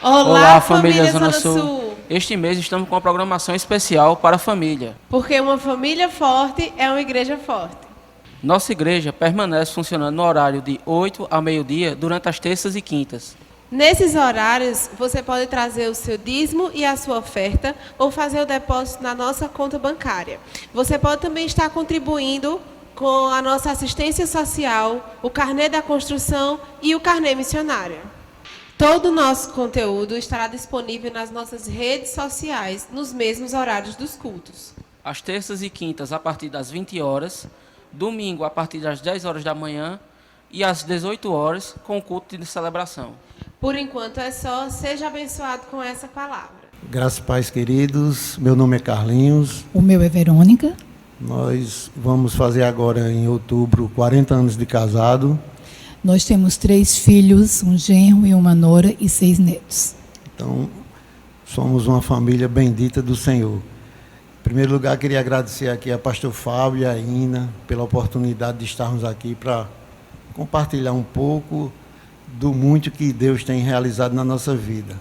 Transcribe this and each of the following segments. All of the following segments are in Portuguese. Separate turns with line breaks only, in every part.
Olá, família Zona Sul.
Sul.
Este mês estamos com uma programação especial para a família.
Porque uma família forte é uma igreja forte.
Nossa igreja permanece funcionando no horário de 8 a meio-dia durante as terças e quintas.
Nesses horários, você pode trazer o seu dízimo e a sua oferta ou fazer o depósito na nossa conta bancária. Você pode também estar contribuindo com a nossa assistência social, o carnê da construção e o carnê missionário. Todo o nosso conteúdo estará disponível nas nossas redes sociais, nos mesmos horários dos cultos.
Às terças e quintas, a partir das 20 horas, domingo, a partir das 10 horas da manhã e às 18 horas, com o culto de celebração.
Por enquanto é só, seja abençoado com essa palavra.
Graças e paz, queridos. Meu nome é Carlinhos.
O meu é Verônica.
Nós vamos fazer agora, em outubro, 40 anos de casado.
Nós temos 3 filhos, um genro e uma nora e 6 netos.
Então, somos uma família bendita do Senhor. Em primeiro lugar, queria agradecer aqui a pastor Fábio e a Ina pela oportunidade de estarmos aqui para compartilhar um pouco do muito que Deus tem realizado na nossa vida.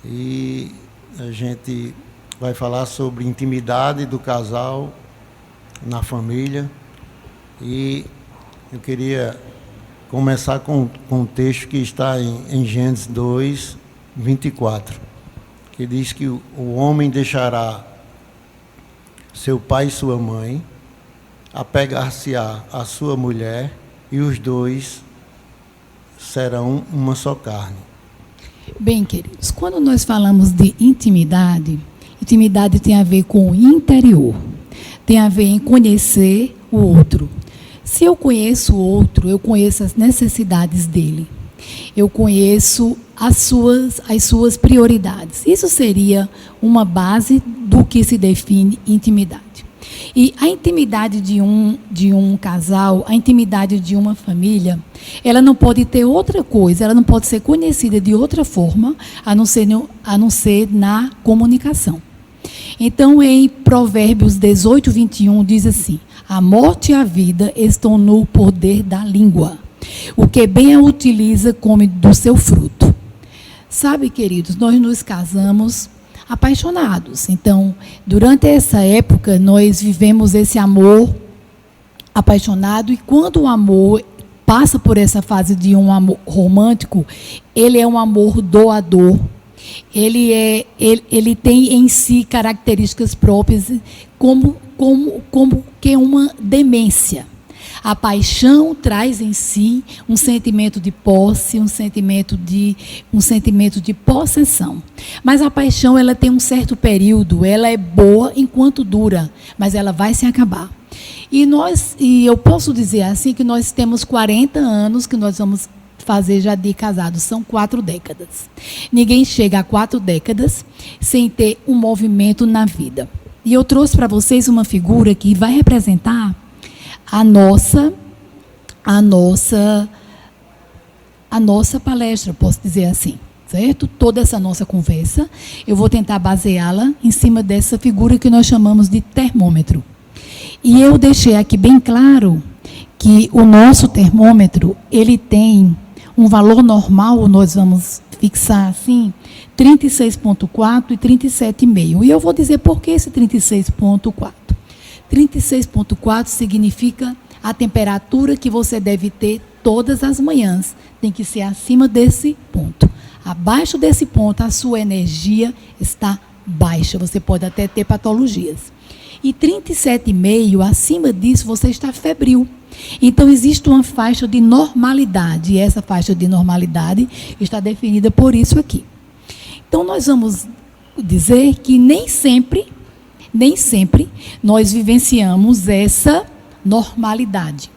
E a gente vai falar sobre intimidade do casal na família. E eu queria começar com um texto que está em Gênesis 2, 24, que diz que o homem deixará seu pai e sua mãe, apegar-se-á à sua mulher, e os dois serão uma só carne.
Bem, queridos, quando nós falamos de intimidade, intimidade tem a ver com o interior, tem a ver em conhecer o outro. Se eu conheço o outro, eu conheço as necessidades dele, eu conheço as suas prioridades. Isso seria uma base do que se define intimidade. E a intimidade de um casal, a intimidade de uma família, ela não pode ter outra coisa, ela não pode ser conhecida de outra forma, a não ser na comunicação. Então, em Provérbios 18, 21, diz assim: a morte e a vida estão no poder da língua. O que bem a utiliza, come do seu fruto. Sabe, queridos, nós nos casamos apaixonados. Então, durante essa época, nós vivemos esse amor apaixonado, e quando o amor passa por essa fase de um amor romântico, ele é um amor doador. Ele tem em si características próprias, como que uma demência. A paixão traz em si um sentimento de posse, um sentimento de possessão. Mas a paixão, ela tem um certo período, ela é boa enquanto dura, mas ela vai se acabar. E eu posso dizer assim que nós temos 40 anos que nós vamos fazer já de casados, são 4 décadas. Ninguém chega a 4 décadas sem ter um movimento na vida. E eu trouxe para vocês uma figura que vai representar a nossa palestra, posso dizer assim, certo? Toda essa nossa conversa, eu vou tentar baseá-la em cima dessa figura que nós chamamos de termômetro. E eu deixei aqui bem claro que o nosso termômetro, ele tem um valor normal, nós vamos fixar assim, 36,4 e 37,5. E eu vou dizer por que esse 36,4. 36,4 significa a temperatura que você deve ter todas as manhãs. Tem que ser acima desse ponto. Abaixo desse ponto, a sua energia está baixa. Você pode até ter patologias. E 37,5, acima disso, você está febril. Então, existe uma faixa de normalidade. E essa faixa de normalidade está definida por isso aqui. Então, nós vamos dizer que nem sempre nós vivenciamos essa normalidade.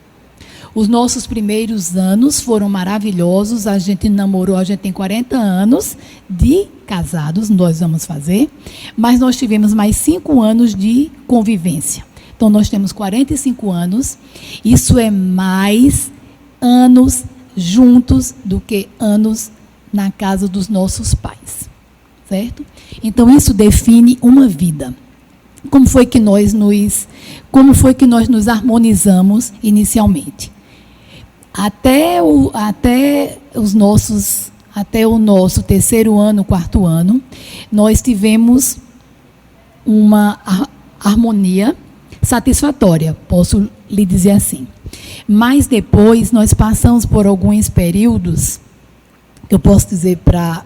Os nossos primeiros anos foram maravilhosos, a gente namorou, a gente tem 40 anos de casados, nós vamos fazer, mas nós tivemos mais 5 anos de convivência. Então, nós temos 45 anos, isso é mais anos juntos do que anos na casa dos nossos pais, certo? Então, isso define uma vida. Como foi que nós nos harmonizamos inicialmente? Até os nossos até o nosso terceiro ano, quarto ano, nós tivemos uma harmonia satisfatória, posso lhe dizer assim. Mas depois nós passamos por alguns períodos, que eu posso dizer para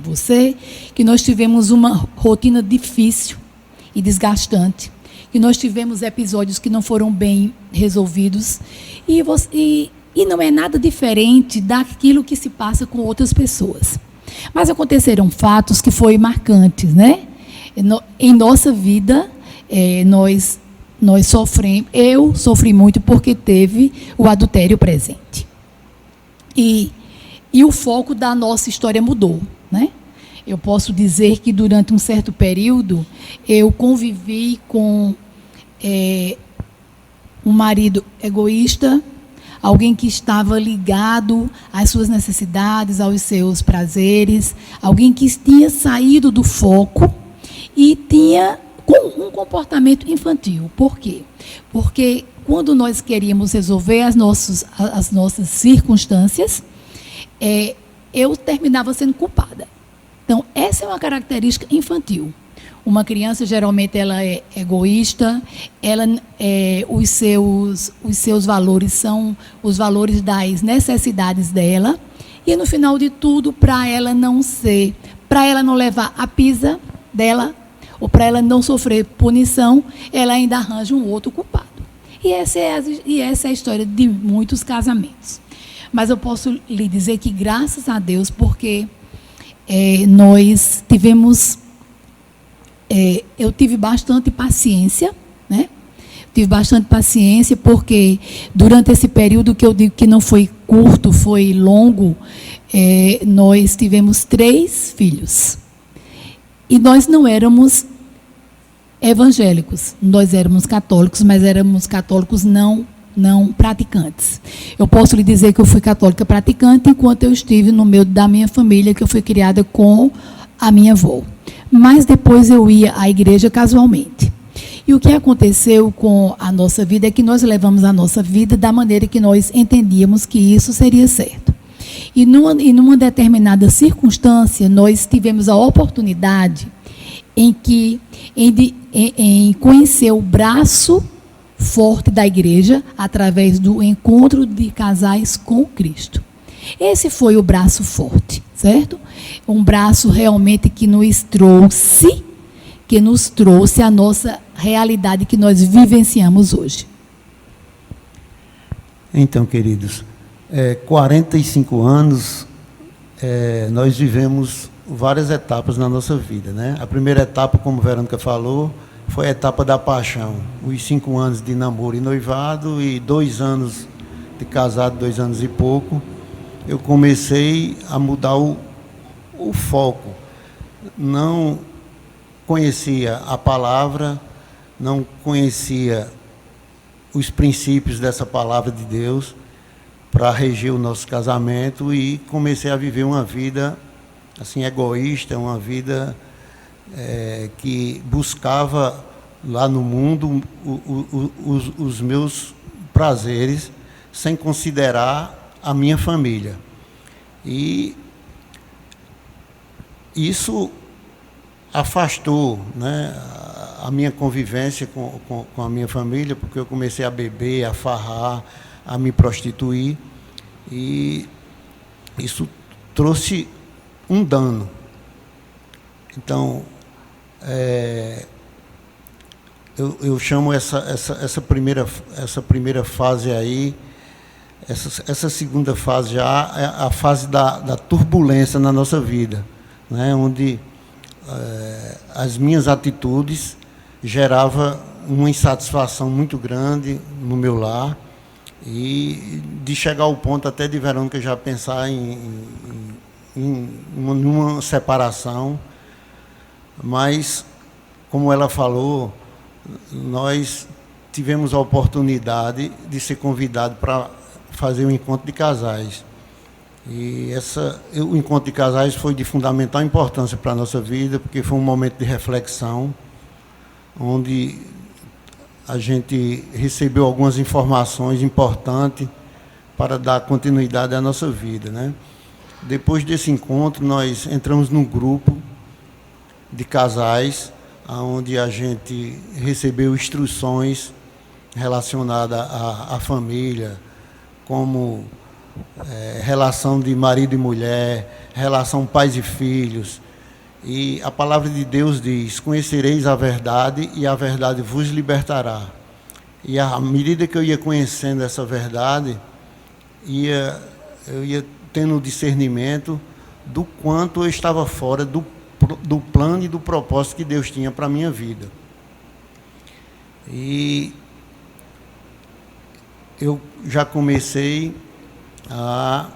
você, que nós tivemos uma rotina difícil e desgastante, que nós tivemos episódios que não foram bem resolvidos, e não é nada diferente daquilo que se passa com outras pessoas. Mas aconteceram fatos que foram marcantes, né? Em nossa vida, nós sofremos, eu sofri muito porque teve o adultério presente. E o foco da nossa história mudou, né? Eu posso dizer que durante um certo período eu convivi com um marido egoísta, alguém que estava ligado às suas necessidades, aos seus prazeres, alguém que tinha saído do foco e tinha com um comportamento infantil. Por quê? Porque quando nós queríamos resolver as nossas circunstâncias, eu terminava sendo culpada. Então, essa é uma característica infantil. Uma criança, geralmente, ela é egoísta, os seus valores são os valores das necessidades dela, e, no final de tudo, para ela não levar a pisa dela, ou para ela não sofrer punição, ela ainda arranja um outro culpado. E essa é a história de muitos casamentos. Mas eu posso lhe dizer que, graças a Deus, porque nós tivemos... eu tive bastante paciência, né? Tive bastante paciência, porque durante esse período, que eu digo que não foi curto, foi longo, nós tivemos 3 filhos. E nós não éramos evangélicos, nós éramos católicos, mas éramos católicos não praticantes. Eu posso lhe dizer que eu fui católica praticante enquanto eu estive no meio da minha família, que eu fui criada com a minha avó. Mas depois eu ia à igreja casualmente. E o que aconteceu com a nossa vida é que nós levamos a nossa vida da maneira que nós entendíamos que isso seria certo. E numa determinada circunstância, nós tivemos a oportunidade em conhecer o braço forte da igreja através do encontro de casais com Cristo. Esse foi o braço forte, certo? Um braço realmente que nos trouxe a nossa realidade que nós vivenciamos hoje.
Então, queridos, 45 anos, nós vivemos várias etapas na nossa vida, né? A primeira etapa, como a Verônica falou, foi a etapa da paixão. Os 5 anos de namoro e noivado e 2 anos de casado, 2 anos e pouco. Eu comecei a mudar o foco. Não conhecia a palavra, não conhecia os princípios dessa palavra de Deus para reger o nosso casamento, e comecei a viver uma vida assim egoísta, uma vida que buscava lá no mundo os meus prazeres, sem considerar a minha família. E isso afastou, né, a minha convivência com a minha família, porque eu comecei a beber, a farrar, a me prostituir, e isso trouxe um dano. Então, eu chamo essa primeira fase aí, essa segunda fase já é a fase da turbulência na nossa vida, né? Onde as minhas atitudes geravam uma insatisfação muito grande no meu lar, e de chegar ao ponto até de Verônica já pensar em uma separação. Mas, como ela falou, nós tivemos a oportunidade de ser convidados para fazer um encontro de casais. E o encontro de casais foi de fundamental importância para a nossa vida, porque foi um momento de reflexão, onde a gente recebeu algumas informações importantes para dar continuidade à nossa vida, né? Depois desse encontro, nós entramos num grupo de casais, onde a gente recebeu instruções relacionadas à família, como relação de marido e mulher, relação pais e filhos. E a palavra de Deus diz: conhecereis a verdade e a verdade vos libertará. E à medida que eu ia conhecendo essa verdade, eu ia tendo discernimento do quanto eu estava fora do plano e do propósito que Deus tinha para a minha vida. E eu já comecei a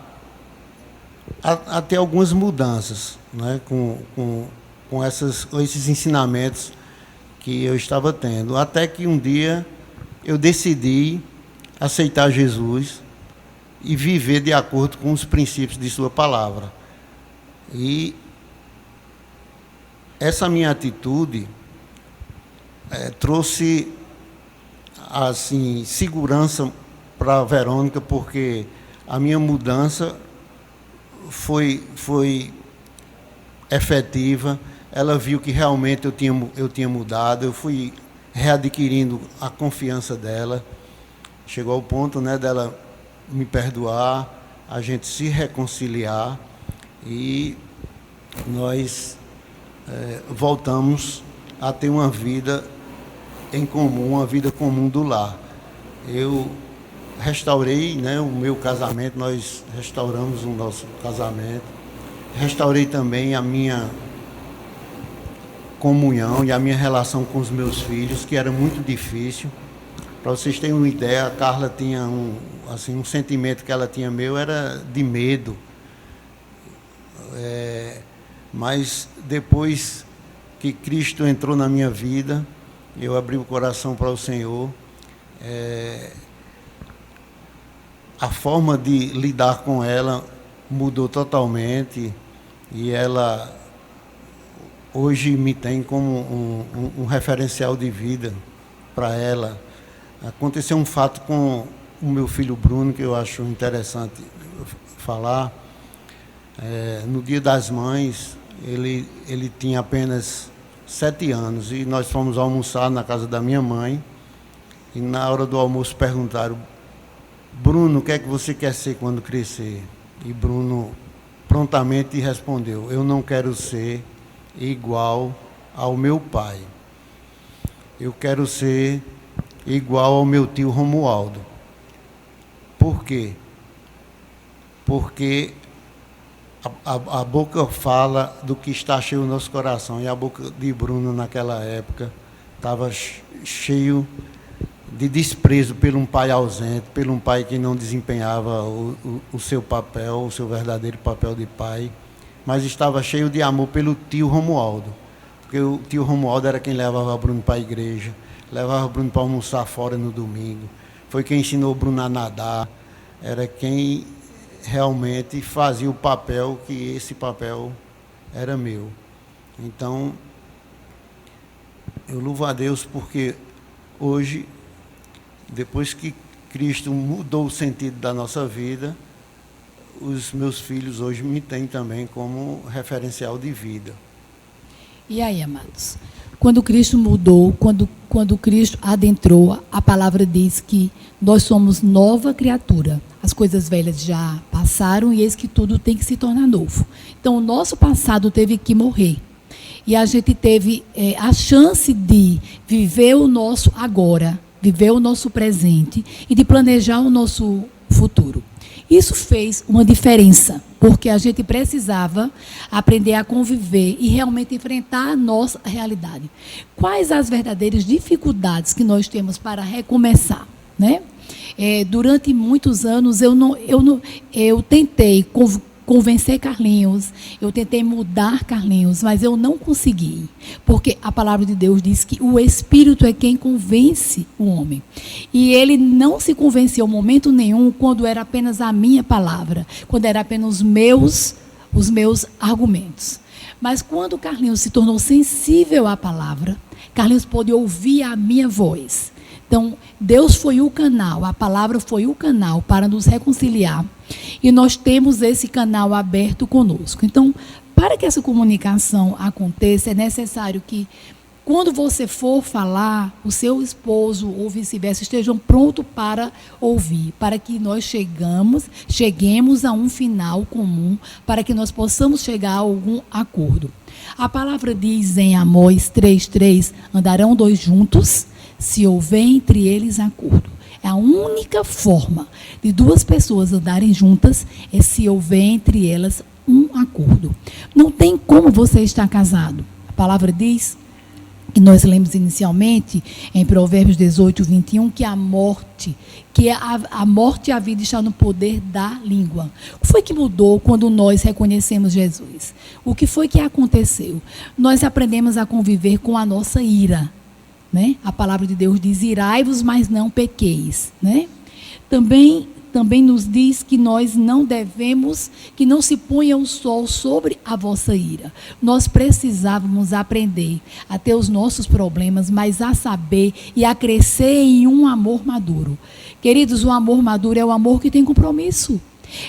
ter algumas mudanças, né, com esses ensinamentos que eu estava tendo. Até que um dia eu decidi aceitar Jesus e viver de acordo com os princípios de sua palavra. E essa minha atitude trouxe assim segurança para a Verônica, porque a minha mudança foi efetiva. Ela viu que realmente eu tinha mudado. Eu fui readquirindo a confiança dela. Chegou ao ponto, né, dela me perdoar, a gente se reconciliar, e nós voltamos a ter uma vida em comum, uma vida comum do lar. Eu restaurei, né, o meu casamento, nós restauramos o nosso casamento, restaurei também a minha comunhão e a minha relação com os meus filhos, que era muito difícil. Para vocês terem uma ideia, a Carla tinha um sentimento que ela tinha meu, era de medo. Mas depois que Cristo entrou na minha vida, eu abri o coração para o Senhor. A forma de lidar com ela mudou totalmente, e ela hoje me tem como um referencial de vida para ela. Aconteceu um fato com o meu filho Bruno, que eu acho interessante falar. No Dia das Mães, ele tinha apenas 7 anos, e nós fomos almoçar na casa da minha mãe, e na hora do almoço perguntaram: Bruno, o que é que você quer ser quando crescer? E Bruno prontamente respondeu: eu não quero ser igual ao meu pai. Eu quero ser igual ao meu tio Romualdo. Por quê? Porque a boca fala do que está cheio no nosso coração, e a boca de Bruno naquela época estava cheio de desprezo por um pai ausente, por um pai que não desempenhava o seu papel, o seu verdadeiro papel de pai, mas estava cheio de amor pelo tio Romualdo, porque o tio Romualdo era quem levava Bruno para a igreja, levava Bruno para almoçar fora no domingo, foi quem ensinou Bruno a nadar, era quem realmente fazia o papel, que esse papel era meu. Então, eu louvo a Deus porque hoje, depois que Cristo mudou o sentido da nossa vida, os meus filhos hoje me têm também como referencial de vida.
E aí, amados? Quando Cristo mudou, quando Cristo adentrou, a palavra diz que nós somos nova criatura. As coisas velhas já passaram e eis que tudo tem que se tornar novo. Então, o nosso passado teve que morrer. E a gente teve a chance de viver o nosso agora, viver o nosso presente e de planejar o nosso futuro. Isso fez uma diferença, porque a gente precisava aprender a conviver e realmente enfrentar a nossa realidade. Quais as verdadeiras dificuldades que nós temos para recomeçar, né? Durante muitos anos eu tentei convencer Carlinhos, eu tentei mudar Carlinhos, mas eu não consegui, porque a palavra de Deus diz que o Espírito é quem convence o homem, e ele não se convenceu em momento nenhum quando era apenas a minha palavra, quando era apenas os meus argumentos. Mas quando Carlinhos se tornou sensível à palavra, Carlinhos pôde ouvir a minha voz, Então, Deus foi o canal, a palavra foi o canal para nos reconciliar. E nós temos esse canal aberto conosco. Então, para que essa comunicação aconteça, é necessário que, quando você for falar, o seu esposo ou vice-versa estejam prontos para ouvir, para que nós cheguemos a um final comum, para que nós possamos chegar a algum acordo. A palavra diz em Amós 3:3, andarão dois juntos, se houver entre eles acordo. É a única forma de duas pessoas andarem juntas, é se houver entre elas um acordo. Não tem como você estar casado. A palavra diz, que nós lemos inicialmente em Provérbios 18:21, que a morte e a vida está no poder da língua. O que foi que mudou quando nós reconhecemos Jesus? O que foi que aconteceu? Nós aprendemos a conviver com a nossa ira, né? A palavra de Deus diz: irai-vos, mas não pequeis, né? Também nos diz que nós não devemos, que não se ponha o sol sobre a vossa ira. Nós precisávamos aprender a ter os nossos problemas, mas a saber e a crescer em um amor maduro. Queridos, o amor maduro é o amor que tem compromisso.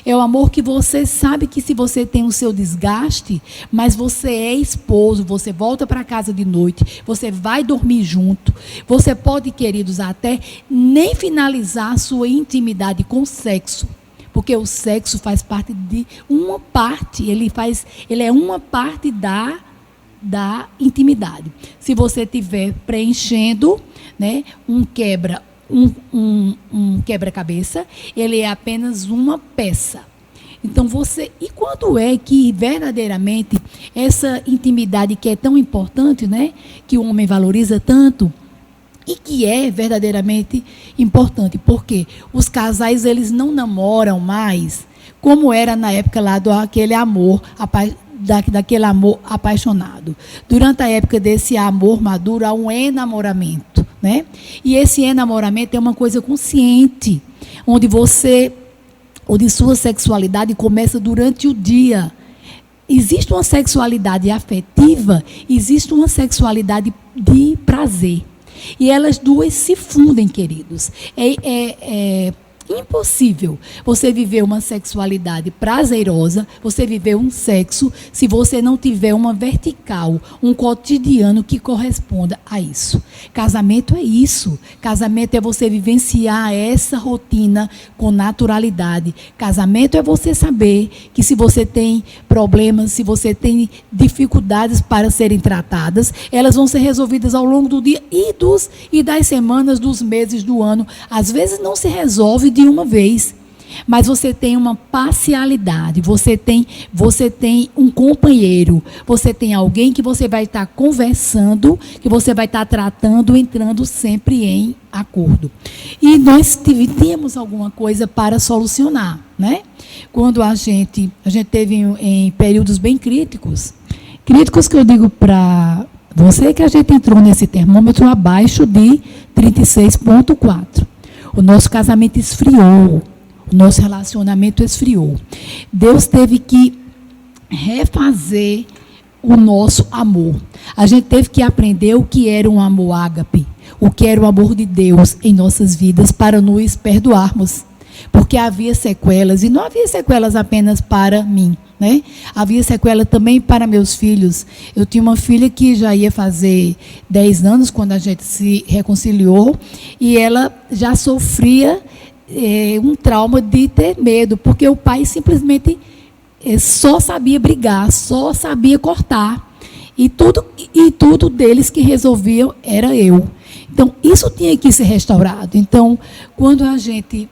É o amor que você sabe que, se você tem o seu desgaste, mas você é esposo, você volta para casa de noite, você vai dormir junto, você pode, queridos, até nem finalizar a sua intimidade com o sexo, porque o sexo faz parte de uma parte, ele é uma parte da intimidade. Se você estiver preenchendo, né, um quebra-cabeça, ele é apenas uma peça. Então e quando é que verdadeiramente essa intimidade que é tão importante, né, que o homem valoriza tanto, e que é verdadeiramente importante, porque os casais, eles não namoram mais como era na época lá daquele amor apaixonado. Durante a época desse amor maduro, há um enamoramento, né? E esse enamoramento é uma coisa consciente, onde sua sexualidade começa durante o dia. Existe uma sexualidade afetiva, existe uma sexualidade de prazer. E elas duas se fundem, queridos. É impossível você viver uma sexualidade prazerosa, você viver um sexo, se você não tiver uma vertical, um cotidiano que corresponda a isso. Casamento é isso. Casamento é você vivenciar essa rotina com naturalidade. Casamento é você saber que, se você tem problemas, se você tem dificuldades para serem tratadas, elas vão ser resolvidas ao longo do dia e das semanas, dos meses, do ano. Às vezes não se resolve de uma vez, mas você tem uma parcialidade, você tem um companheiro, você tem alguém que você vai estar conversando, que você vai estar tratando, entrando sempre em acordo. E nós temos alguma coisa para solucionar, né? Quando a gente teve em períodos bem críticos que eu digo para você, que a gente entrou nesse termômetro abaixo de 36,4. O nosso casamento esfriou, o nosso relacionamento esfriou. Deus teve que refazer o nosso amor. A gente teve que aprender o que era um amor ágape, o que era o amor de Deus em nossas vidas, para nos perdoarmos. Porque havia sequelas, e não havia sequelas apenas para mim, né? Havia sequela também para meus filhos. Eu tinha uma filha que já ia fazer 10 anos quando a gente se reconciliou, e ela já sofria um trauma de ter medo, porque o pai simplesmente só sabia brigar, só sabia cortar, e tudo deles que resolviam era eu. Então, isso tinha que ser restaurado. Então, quando a gente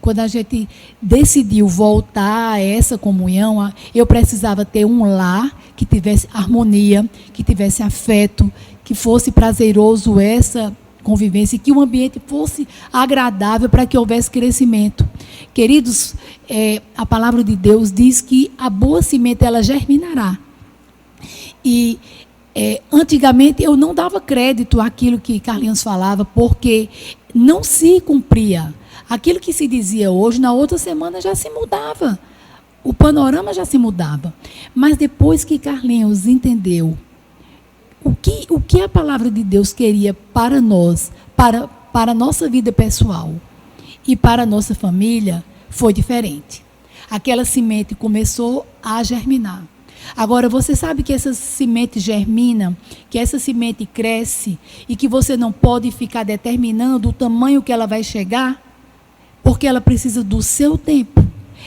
quando a gente decidiu voltar a essa comunhão, eu precisava ter um lar que tivesse harmonia, que tivesse afeto, que fosse prazeroso essa convivência, que o ambiente fosse agradável para que houvesse crescimento. Queridos, a palavra de Deus diz que a boa semente, ela germinará. E antigamente eu não dava crédito àquilo que Carlinhos falava, porque não se cumpria. Aquilo que se dizia hoje, na outra semana já se mudava. O panorama já se mudava. Mas depois que Carlinhos entendeu o que a palavra de Deus queria para nós, para a nossa vida pessoal e para a nossa família, foi diferente. Aquela semente começou a germinar. Agora, você sabe que essa semente germina, que essa semente cresce e que você não pode ficar determinando o tamanho que ela vai chegar, porque ela precisa do seu tempo.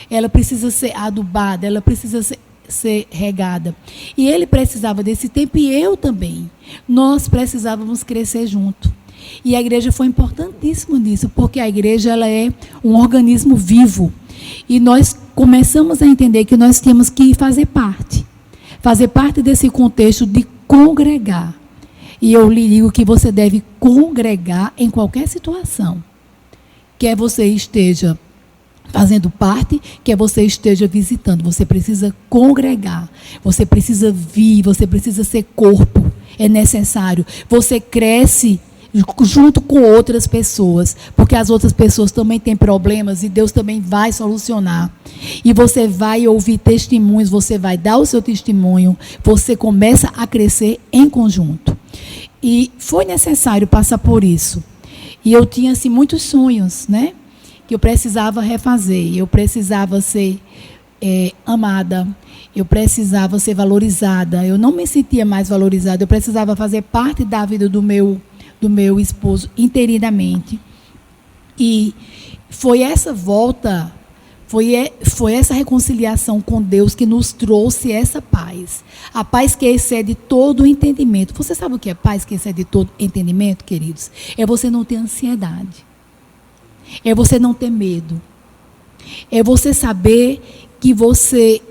Ela precisa ser adubada, ela precisa ser regada. E ele precisava desse tempo e eu também. Nós precisávamos crescer junto. E a igreja foi importantíssima nisso, porque a igreja ela é um organismo vivo. E nós começamos a entender que nós temos que fazer parte desse contexto de congregar. E eu lhe digo que você deve congregar em qualquer situação. Quer você esteja fazendo parte, quer você esteja visitando, você precisa congregar, você precisa vir, você precisa ser corpo, é necessário. Você cresce junto com outras pessoas, porque as outras pessoas também têm problemas e Deus também vai solucionar. E você vai ouvir testemunhos, você vai dar o seu testemunho, você começa a crescer em conjunto. E foi necessário passar por isso. E eu tinha assim, muitos sonhos, né? Que eu precisava refazer, eu precisava ser amada, eu precisava ser valorizada, eu não me sentia mais valorizada, eu precisava fazer parte da vida do meu esposo interinamente. E foi essa volta, foi essa reconciliação com Deus que nos trouxe essa paz. A paz que excede todo o entendimento. Você sabe o que é paz que excede todo entendimento, queridos? É você não ter ansiedade. É você não ter medo. É você saber que você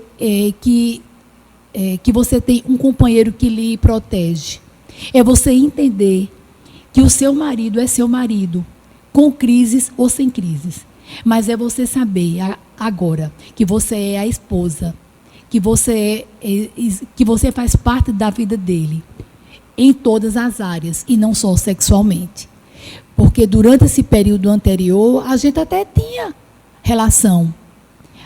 tem um companheiro que lhe protege. É você entender que o seu marido é seu marido, com crises ou sem crises. Mas é você saber agora que você é a esposa, que você faz parte da vida dele, em todas as áreas, e não só sexualmente. Porque durante esse período anterior, a gente até tinha relação,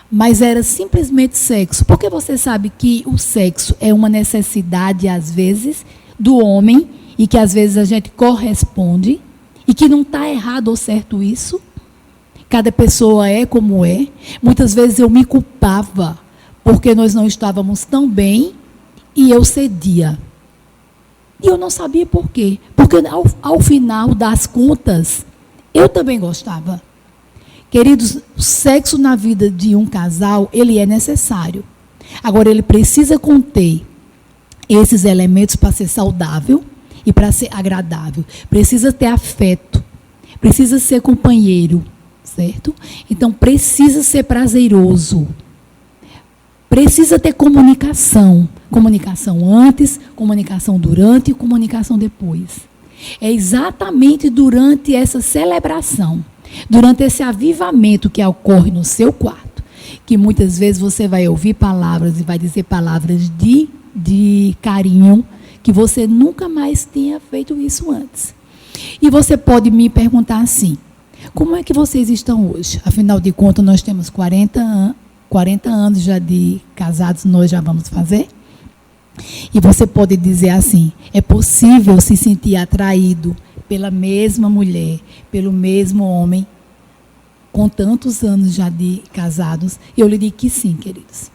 mas era simplesmente sexo. Porque você sabe que o sexo é uma necessidade, às vezes, do homem, e que às vezes a gente corresponde, e que não está errado ou certo isso. Cada pessoa é como é. Muitas vezes eu me culpava, porque nós não estávamos tão bem, e eu cedia. E eu não sabia por quê. Porque ao final das contas, eu também gostava. Queridos, o sexo na vida de um casal, ele é necessário. Agora, ele precisa conter esses elementos para ser saudável e para ser agradável. Precisa ter afeto, precisa ser companheiro, certo? Então, precisa ser prazeroso. Precisa ter comunicação. Comunicação antes, comunicação durante e comunicação depois. É exatamente durante essa celebração, durante esse avivamento que ocorre no seu quarto, que muitas vezes você vai ouvir palavras e vai dizer palavras de carinho, que você nunca mais tinha feito isso antes. E você pode me perguntar assim, como é que vocês estão hoje? Afinal de contas, nós temos 40 anos já de casados, nós já vamos fazer. E você pode dizer assim, é possível se sentir atraído pela mesma mulher, pelo mesmo homem, com tantos anos já de casados? Eu lhe digo que sim, queridos.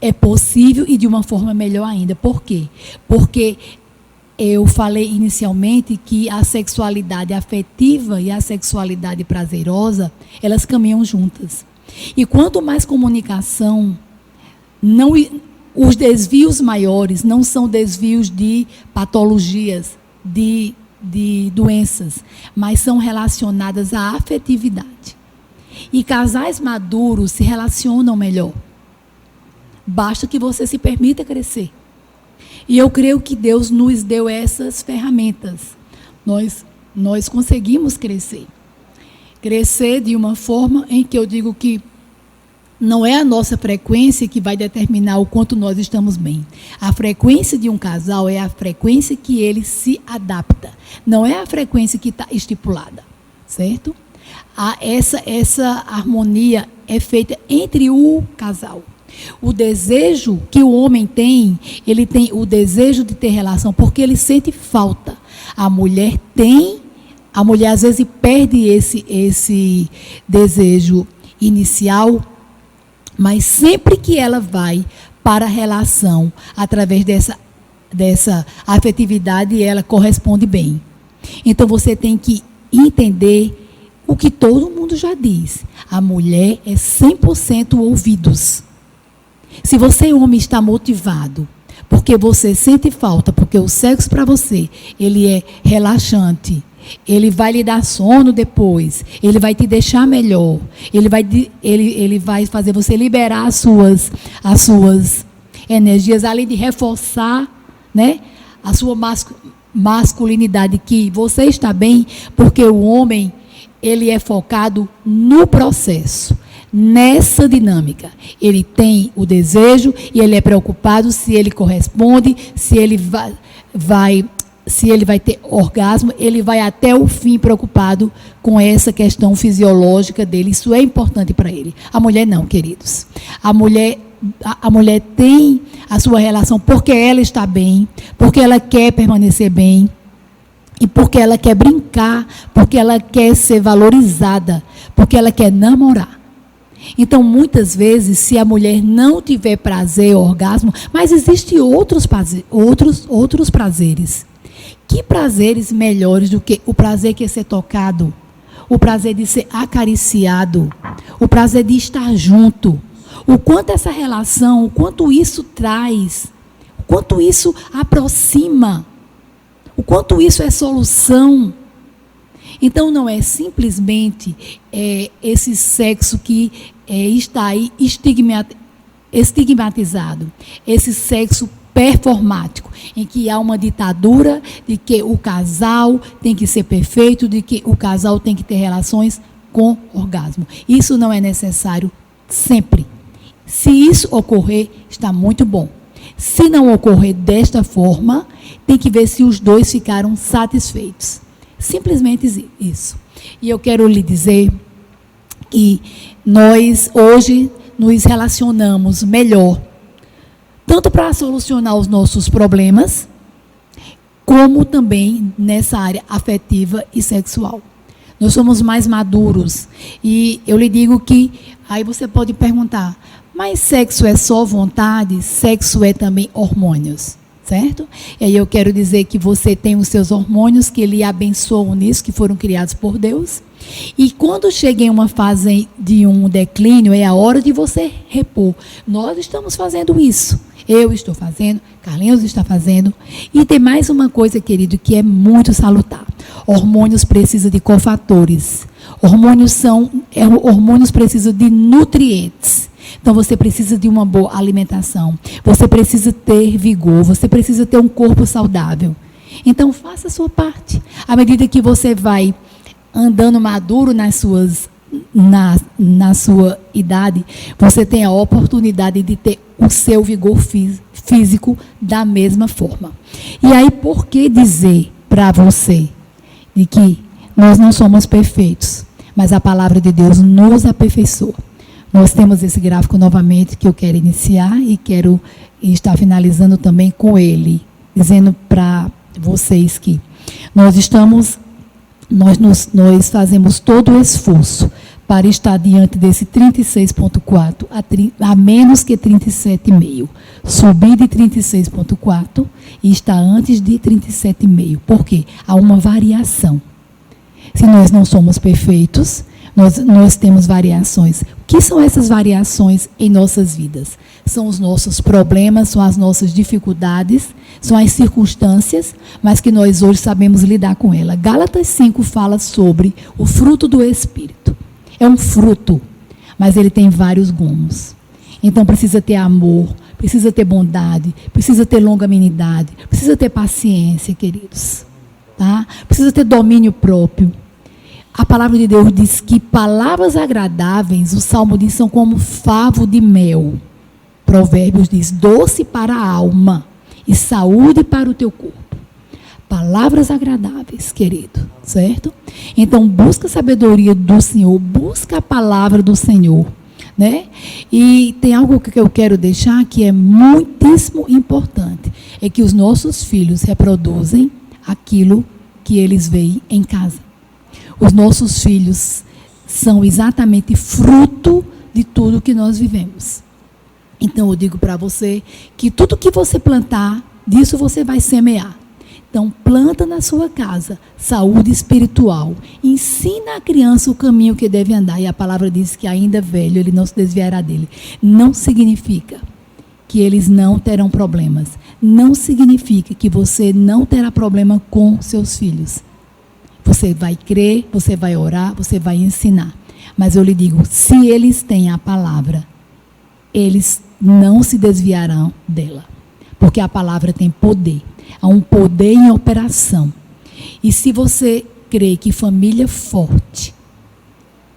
É possível e de uma forma melhor ainda. Por quê? Porque eu falei inicialmente que a sexualidade afetiva e a sexualidade prazerosa, elas caminham juntas. E quanto mais comunicação, os desvios maiores não são desvios de patologias, de doenças, mas são relacionadas à afetividade. E casais maduros se relacionam melhor. Basta que você se permita crescer. E eu creio que Deus nos deu essas ferramentas. Nós conseguimos crescer. Crescer de uma forma em que eu digo que não é a nossa frequência que vai determinar o quanto nós estamos bem. A frequência de um casal é a frequência que ele se adapta. Não é a frequência que está estipulada, certo? Essa harmonia é feita entre o casal. O desejo que o homem tem, ele tem o desejo de ter relação porque ele sente falta. A mulher às vezes perde esse desejo inicial, mas sempre que ela vai para a relação, através dessa afetividade, ela corresponde bem. Então você tem que entender o que todo mundo já diz. A mulher é 100% ouvidos. Se você, homem, está motivado, porque você sente falta, porque o sexo para você, ele é relaxante, ele vai lhe dar sono depois, ele vai te deixar melhor, ele vai fazer você liberar as suas energias, além de reforçar, né, a sua masculinidade, que você está bem, porque o homem, ele é focado no processo, nessa dinâmica. Ele tem o desejo e ele é preocupado se ele corresponde, se ele vai ter orgasmo, ele vai até o fim preocupado com essa questão fisiológica dele. Isso é importante para ele. A mulher não, queridos. A mulher tem a sua relação porque ela está bem, porque ela quer permanecer bem, e porque ela quer brincar, porque ela quer ser valorizada, porque ela quer namorar. Então, muitas vezes, se a mulher não tiver prazer, orgasmo, mas existem outros prazeres. Que prazeres melhores do que o prazer de ser tocado, o prazer de ser acariciado, o prazer de estar junto. O quanto essa relação, o quanto isso traz, o quanto isso aproxima, o quanto isso é solução. Então, não é simplesmente esse sexo que está aí estigmatizado, esse sexo performático, em que há uma ditadura de que o casal tem que ser perfeito, de que o casal tem que ter relações com orgasmo. Isso não é necessário sempre. Se isso ocorrer, está muito bom. Se não ocorrer desta forma, tem que ver se os dois ficaram satisfeitos. Simplesmente isso. E eu quero lhe dizer que nós hoje nos relacionamos melhor, tanto para solucionar os nossos problemas, como também nessa área afetiva e sexual. Nós somos mais maduros. E eu lhe digo que, aí você pode perguntar, mas sexo é só vontade? Sexo é também hormônios, certo? E aí eu quero dizer que você tem os seus hormônios que lhe abençoam nisso, que foram criados por Deus. E quando chega em uma fase de um declínio, é a hora de você repor. Nós estamos fazendo isso. Eu estou fazendo, Carlinhos está fazendo. E tem mais uma coisa, querido, que é muito salutar. Hormônios precisam de cofatores. Hormônios precisam de nutrientes. Então, você precisa de uma boa alimentação. Você precisa ter vigor. Você precisa ter um corpo saudável. Então, faça a sua parte. À medida que você vai andando maduro na sua idade, você tem a oportunidade de ter o seu vigor físico da mesma forma. E aí, por que dizer para você de que nós não somos perfeitos, mas a palavra de Deus nos aperfeiçoa? Nós temos esse gráfico novamente que eu quero iniciar e quero estar finalizando também com ele, dizendo para vocês que nós fazemos todo o esforço para estar diante desse 36,4 a menos que 37,5. Subir de 36,4 e estar antes de 37,5. Por quê? Há uma variação. Se nós não somos perfeitos, nós temos variações. O que são essas variações em nossas vidas? São os nossos problemas, são as nossas dificuldades, são as circunstâncias, mas que nós hoje sabemos lidar com ela. Gálatas 5 fala sobre o fruto do Espírito. É um fruto, mas ele tem vários gomos. Então precisa ter amor, precisa ter bondade, precisa ter longanimidade, precisa ter paciência, queridos. Tá? Precisa ter domínio próprio. A palavra de Deus diz que palavras agradáveis, o Salmo diz, são como favo de mel. Provérbios diz, doce para a alma e saúde para o teu corpo. Palavras agradáveis, querido, certo? Então, busca a sabedoria do Senhor, busca a palavra do Senhor. né? E tem algo que eu quero deixar que é muitíssimo importante, é que os nossos filhos reproduzem aquilo que eles veem em casa. Os nossos filhos são exatamente fruto de tudo que nós vivemos. Então eu digo para você que tudo que você plantar, disso você vai semear. Então planta na sua casa saúde espiritual. Ensina a criança o caminho que deve andar. E a palavra diz que ainda velho, ele não se desviará dele. Não significa que eles não terão problemas. Não significa que você não terá problema com seus filhos. Você vai crer, você vai orar, você vai ensinar. Mas eu lhe digo, se eles têm a palavra, eles não se desviarão dela. Porque a palavra tem poder. Há um poder em operação. E se você crê que família forte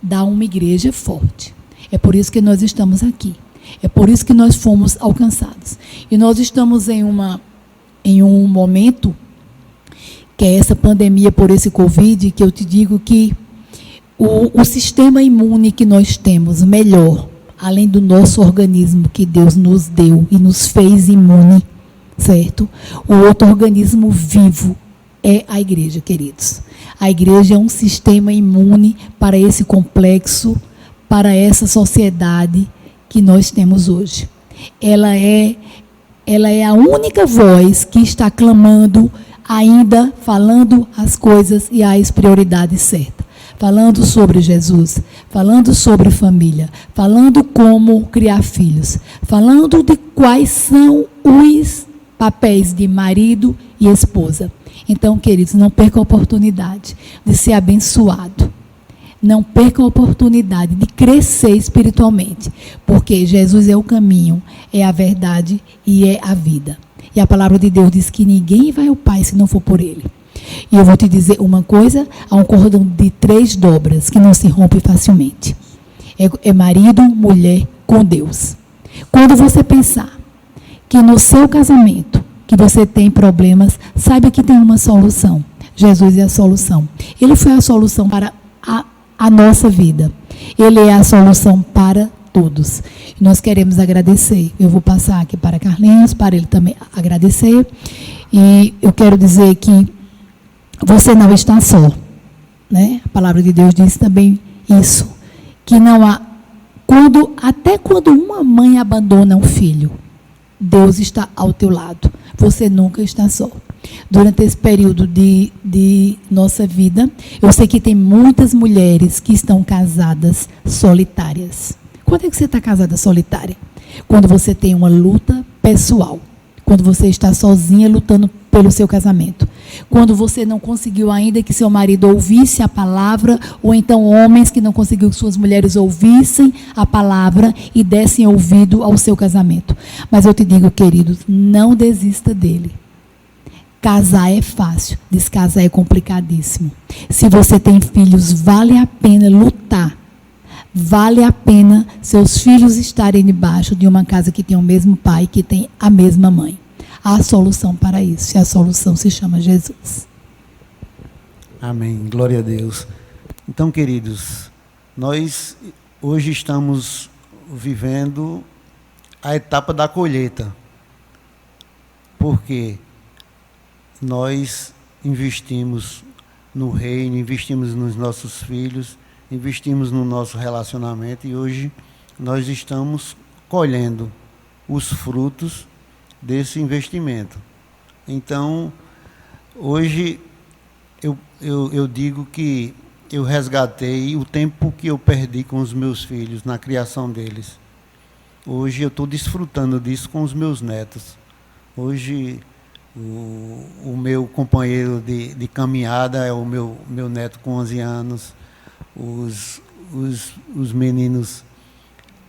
dá uma igreja forte, é por isso que nós estamos aqui. É por isso que nós fomos alcançados. E nós estamos em um momento, que é essa pandemia por esse Covid, que eu te digo que o sistema imune que nós temos, melhor, além do nosso organismo que Deus nos deu e nos fez imune, certo? O outro organismo vivo é a igreja, queridos. A igreja é um sistema imune para esse complexo, para essa sociedade que nós temos hoje. Ela é a única voz que está clamando, ainda falando as coisas e as prioridades certas. Falando sobre Jesus, falando sobre família, falando como criar filhos, falando de quais são os papéis de marido e esposa. Então, queridos, não perca a oportunidade de ser abençoado. Não perca a oportunidade de crescer espiritualmente, porque Jesus é o caminho, é a verdade e é a vida. E a palavra de Deus diz que ninguém vai ao Pai se não for por Ele. E eu vou te dizer uma coisa, há um cordão de 3 dobras que não se rompe facilmente. É marido, mulher com Deus. Quando você pensar que no seu casamento, que você tem problemas, saiba que tem uma solução. Jesus é a solução. Ele foi a solução para a nossa vida. Ele é a solução para todos. E nós queremos agradecer. Eu vou passar aqui para Carlinhos, para ele também agradecer. E eu quero dizer que você não está só, né? A palavra de Deus diz também isso, que não há, até quando uma mãe abandona um filho, Deus está ao teu lado. Você nunca está só. Durante esse período de nossa vida, eu sei que tem muitas mulheres que estão casadas solitárias. Quando é que você está casada solitária? Quando você tem uma luta pessoal. Quando você está sozinha lutando pelo seu casamento. Quando você não conseguiu ainda que seu marido ouvisse a palavra, ou então homens que não conseguiram que suas mulheres ouvissem a palavra e dessem ouvido ao seu casamento. Mas eu te digo, queridos, não desista dele. Casar é fácil, descasar é complicadíssimo. Se você tem filhos, vale a pena lutar. Vale a pena seus filhos estarem debaixo de uma casa que tem o mesmo pai, que tem a mesma mãe. Há solução para isso, e a solução se chama Jesus.
Amém, glória a Deus. Então, queridos, nós hoje estamos vivendo a etapa da colheita, porque nós investimos no reino, investimos nos nossos filhos, investimos no nosso relacionamento, e hoje nós estamos colhendo os frutos desse investimento. Então, hoje eu digo que eu resgatei o tempo que eu perdi com os meus filhos na criação deles. Hoje eu estou desfrutando disso com os meus netos. Hoje o meu companheiro de caminhada é o meu neto com 11 anos. Os meninos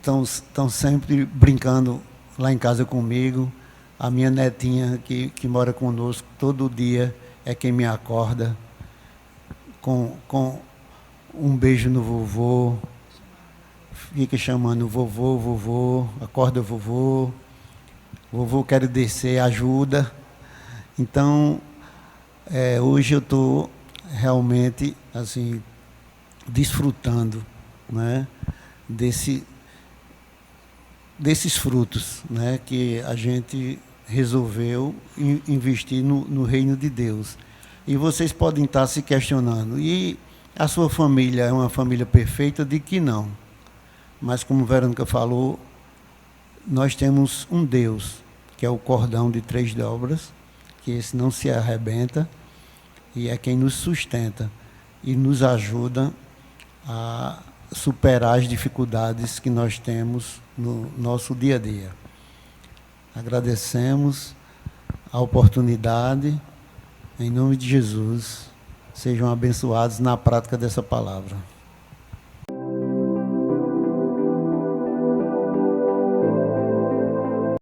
estão sempre brincando lá em casa comigo. A minha netinha que mora conosco todo dia é quem me acorda com um beijo no vovô, fica chamando vovô, vovô, acorda vovô, vovô quero descer, ajuda. Então, hoje eu estou realmente assim desfrutando, né, desse desses frutos, né, que a gente resolveu investir no reino de Deus. E vocês podem estar se questionando, e a sua família é uma família perfeita? De que não. Mas como Verônica falou, nós temos um Deus, que é o cordão de 3 dobras, que esse não se arrebenta, e é quem nos sustenta e nos ajuda a superar as dificuldades que nós temos no nosso dia a dia. Agradecemos a oportunidade, em nome de Jesus, sejam abençoados na prática dessa palavra.